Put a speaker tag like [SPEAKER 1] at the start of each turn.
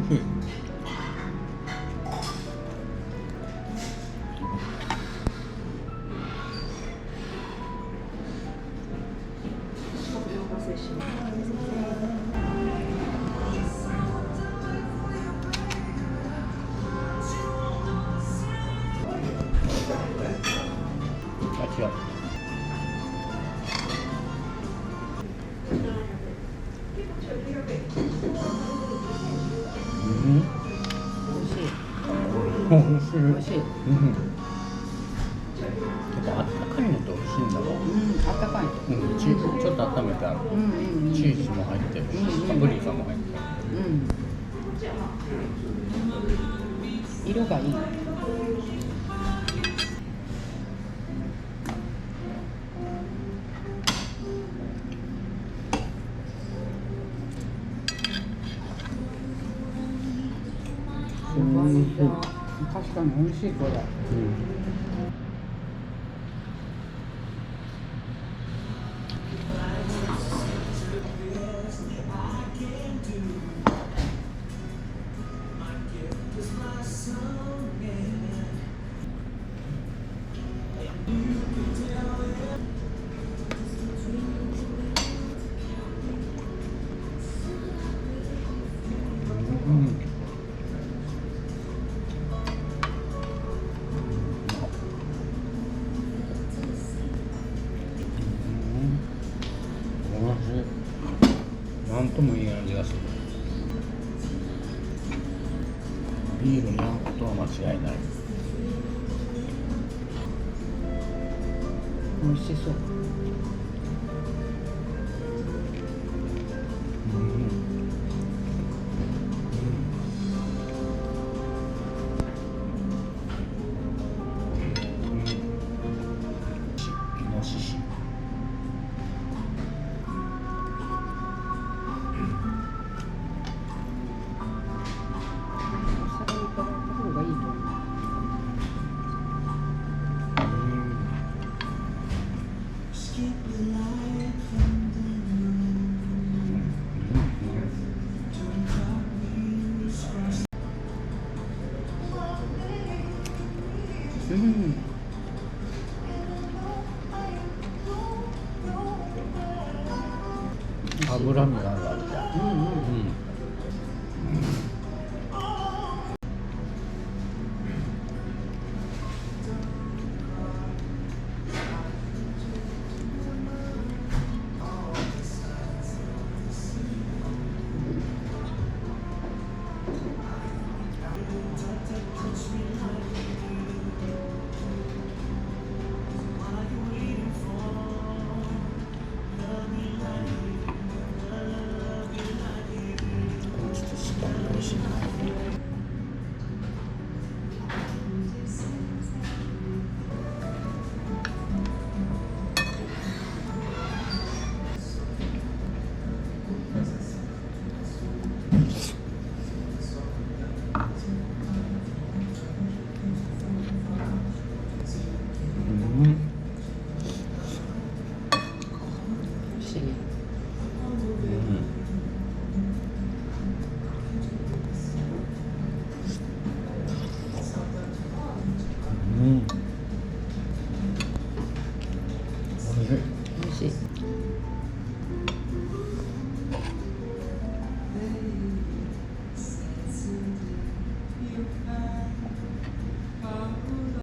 [SPEAKER 1] しい。
[SPEAKER 2] お待たせしました。
[SPEAKER 1] あ、違う。うん。
[SPEAKER 2] 美味しい。
[SPEAKER 1] 美味しい。
[SPEAKER 2] 美味しい。
[SPEAKER 1] うん。やっぱあったかいのと美味しいんだわ。
[SPEAKER 2] あったかい。
[SPEAKER 1] うん、チーズちょっと温めてある。チーズも入ってるし、パプリカも入ってる。
[SPEAKER 2] 色がいい。確かに美味しいこれ。
[SPEAKER 1] なんともいい味がする。ビールに合うことは間違いない。
[SPEAKER 2] 美味しそう。
[SPEAKER 1] イノシシ。
[SPEAKER 2] お皿にかぶった方がいいと思う。
[SPEAKER 1] 脂身がある味だ。
[SPEAKER 2] うん。